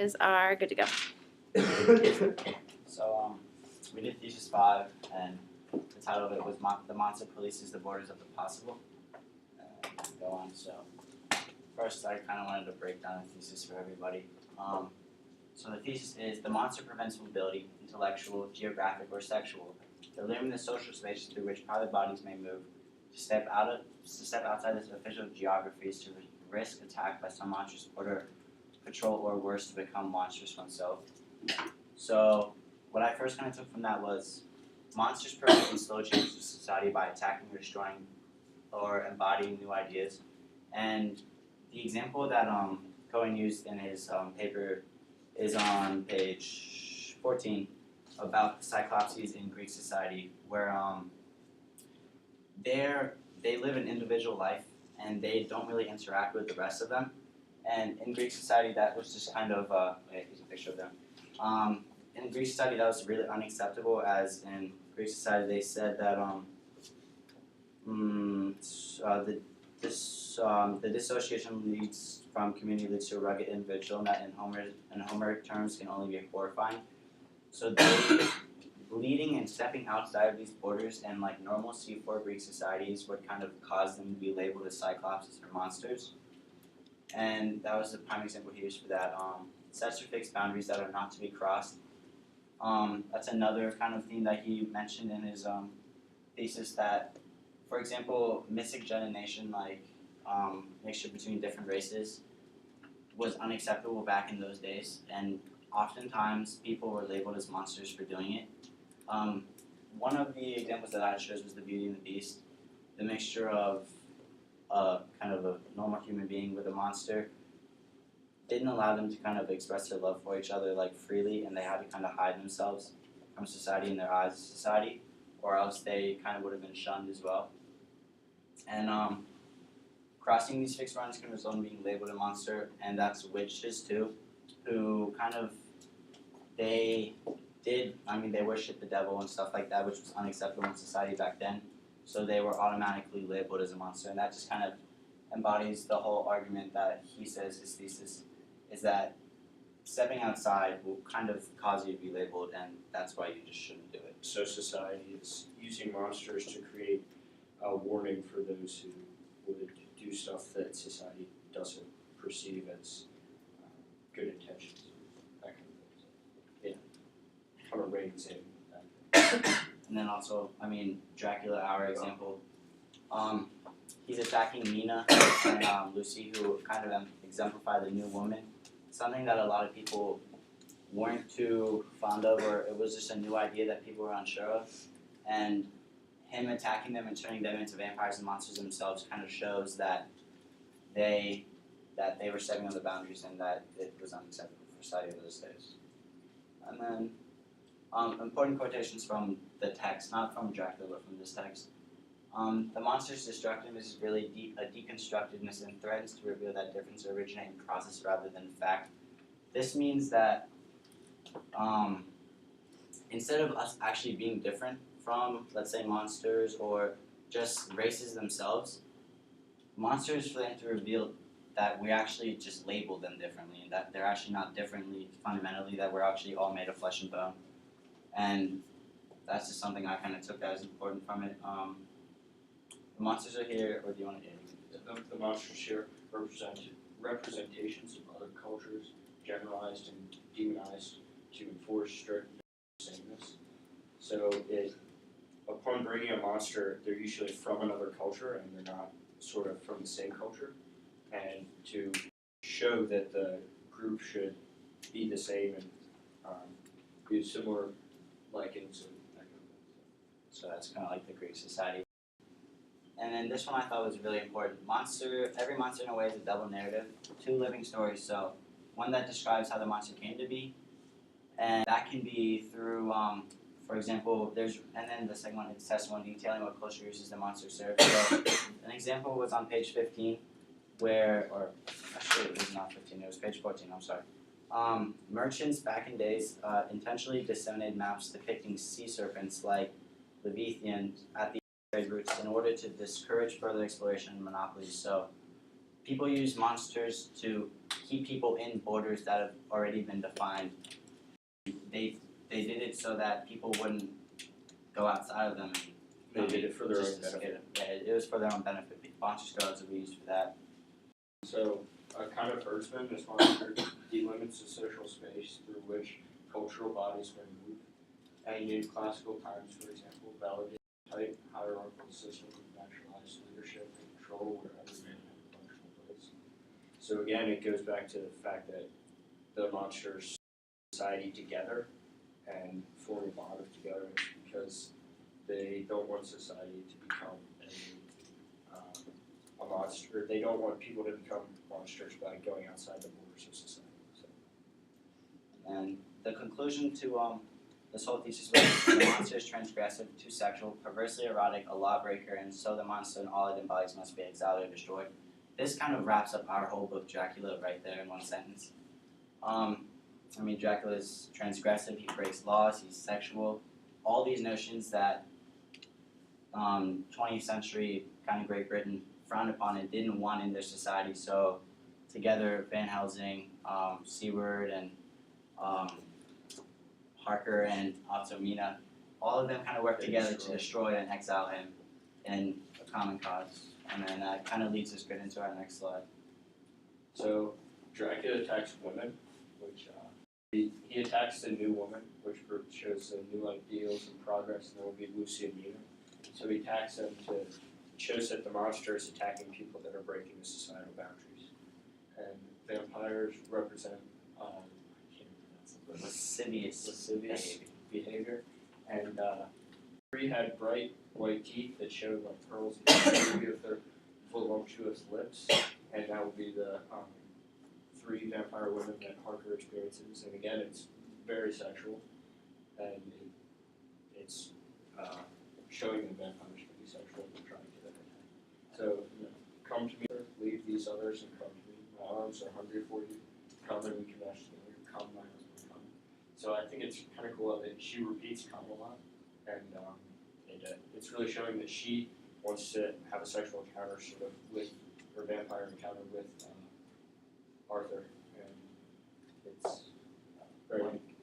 guys are good to go. So we did Thesis 5, and the title of it was The Monster Polices the Borders of the Possible. Go on. So first, I kind of wanted to break down the thesis for everybody. So the thesis is the monster prevents mobility, intellectual, geographic, or sexual, delivering the social space through which private bodies may move, to step outside its official geographies to risk attack by some monstrous border patrol, or worse, to become monstrous oneself. So what I first kind of took from that was monsters promote and slow change to society by attacking, destroying, or embodying new ideas. And the example that Cohen used in his paper is on page 14 about the Cyclopses in Greek society, where they live an individual life and they don't really interact with the rest of them. And in Greek society, that was just kind of here's a picture of them. In Greek society, that was really unacceptable, as in Greek society they said that the dissociation leads from community leads to a rugged individual, and that in Homeric terms can only be horrifying. So they leading and stepping outside of these borders and like normal C4 Greek societies would kind of cause them to be labeled as cyclopses or monsters. And that was the prime example he used for that. Sets or fixed boundaries that are not to be crossed. That's another kind of theme that he mentioned in his thesis, that, for example, miscegenation, like mixture between different races, was unacceptable back in those days, and oftentimes people were labeled as monsters for doing it. One of the examples that I chose was the Beauty and the Beast. The mixture of kind of a normal human being with a monster didn't allow them to kind of express their love for each other like freely, and they had to kind of hide themselves from society in their eyes of society, or else they kind of would have been shunned as well. And crossing these fixed boundaries can result in being labeled a monster, and that's witches too, who kind of they worshipped the devil and stuff like that, which was unacceptable in society back then. So they were automatically labeled as a monster, and that just kind of embodies the whole argument that he says his thesis is that stepping outside will kind of cause you to be labeled, and that's why you just shouldn't do it. So society is using monsters to create a warning for those who would do stuff that society doesn't perceive as good intentions, that kind of thing. Yeah, kind of reins in that. And then also, Dracula, our example, he's attacking Mina and Lucy, who kind of exemplify the new woman. Something that a lot of people weren't too fond of, or it was just a new idea that people were unsure of. And him attacking them and turning them into vampires and monsters themselves kind of shows that they were stepping on the boundaries and that it was unacceptable for society of those days. And then important quotations from the text, not from Dracula, but from this text. The monster's destructiveness is really a deconstructedness and threatens to reveal that difference originate in process rather than fact. This means that instead of us actually being different from, let's say, monsters or just races themselves, monsters plan to reveal that we actually just label them differently, and that they're actually not differently fundamentally, that we're actually all made of flesh and bone. And that's just something I kind of took as important from it. The monsters are here, or do you want to add? The monsters here representations of other cultures, generalized and demonized to enforce strict sameness. So upon bringing a monster, they're usually from another culture and they're not sort of from the same culture. And to show that the group should be the same and use similar likings and that kind of thing. So that's kind of like the Greek society. And then this one I thought was really important. Every monster in a way is a double narrative, two living stories. So one that describes how the monster came to be, and that can be through, for example, and then the second one is testimony detailing what culture uses the monster served. So an example was on page 15, actually it was not 15, it was page 14, I'm sorry. Merchants back in days intentionally disseminated maps depicting sea serpents like Leviathan at the trade routes in order to discourage further exploration and monopolies. So people use monsters to keep people in borders that have already been defined. They did it so that people wouldn't go outside of them. They did it for their just own to scare benefit. them. Yeah, it was for their own benefit. Monster skeletons will be used for that. So, a kind of herdsman is monster delimits the social space through which cultural bodies may move. And in classical times, for example, validated tight hierarchical system of naturalized leadership and control wherever men have a functional place. So again, it goes back to the fact that the monsters society together and form a bond of togetherness because they don't want society to become a monster. They don't want people to become monsters by going outside the borders of society. So. And the conclusion to this whole thesis was the monster is transgressive, too sexual, perversely erotic, a lawbreaker, and so the monster and all it embodies must be exiled or destroyed. This kind of wraps up our whole book, Dracula, right there in one sentence. Dracula is transgressive, he breaks laws, he's sexual. All these notions that 20th century kind of Great Britain frowned upon and didn't want in their society. So together, Van Helsing, Seward, and Harker, and also Mina, all of them kind of worked together to destroy and exile him in a common cause. And then that kind of leads us good into our next slide. So Dracula attacks women, which he attacks the new woman, which shows the new ideals and progress, and that would be Lucy and Mina. So he attacks them to shows that the monster is attacking people that are breaking the societal boundaries. And vampires represent I can't pronounce it, lascivious behavior. And three had bright white teeth that showed like pearls and with their voluptuous lips, and that would be the three vampire women that Harker experiences. And again, it's very sexual, and it's showing that vampires can be sexual and trying to entertain. So, come to me, leave these others, and come to me. My arms are hungry for you. Come and we can rest together. Come, my husband, come. So I think it's kind of cool that she repeats come a lot, and it's really showing that she wants to have a sexual encounter sort of with her vampire encounter with Arthur, and it's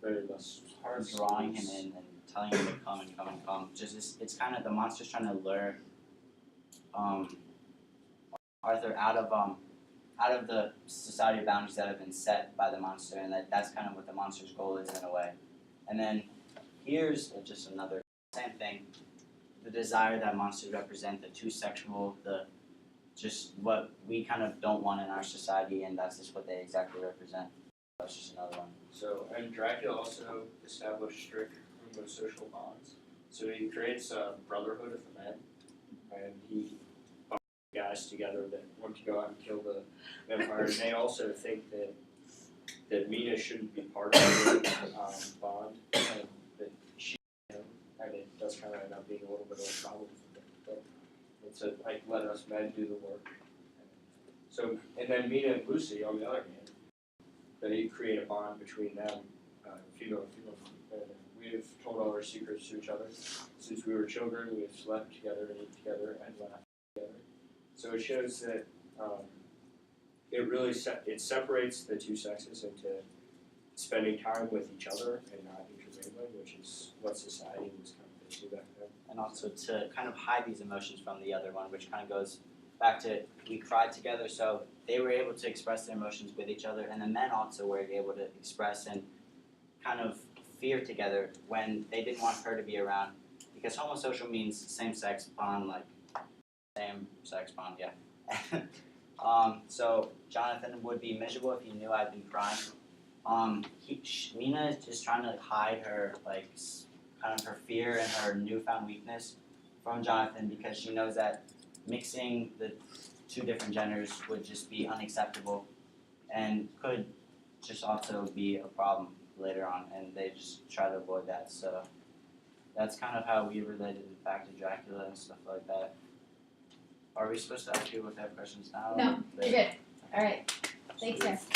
very less Her drawing him in and telling him to come and come and come. It's kind of the monster's trying to lure Arthur out of the society boundaries that have been set by the monster, and that's kind of what the monster's goal is in a way. And then here's just another same thing. The desire that monsters represent, the too sexual, just what we kind of don't want in our society, and that's just what they exactly represent. That's just another one. So, and Dracula also established strict social bonds. So he creates a brotherhood of men, and he binds guys together that want to go out and kill the vampire. And they also think that Mina shouldn't be part of the bond, and that she and it does kind of end up being a little bit of a problem for them. But it's like, let us men do the work. So, and then Mina and Lucy, on the other hand, they create a bond between them, female and female. And we've told all our secrets to each other. Since we were children, we have slept together and eaten together and laughed together. So it shows that it really it separates the two sexes into spending time with each other and not intermingling, which is what society was kind of into back then. And also to kind of hide these emotions from the other one, which kind of goes back to we cried together, so they were able to express their emotions with each other, and the men also were able to express and kind of fear together when they didn't want her to be around, because homosocial means same-sex bond, like same-sex bond, yeah. So Jonathan would be miserable if he knew I'd been crying. Mina is just trying to hide her, like, kind of her fear and her newfound weakness from Jonathan, because she knows that mixing the two different genders would just be unacceptable and could just also be a problem later on, and they just try to avoid that. So that's kind of how we related it back to Dracula and stuff like that. Are we supposed to ask people if they have questions now? No, you're good. All right. Thanks, guys.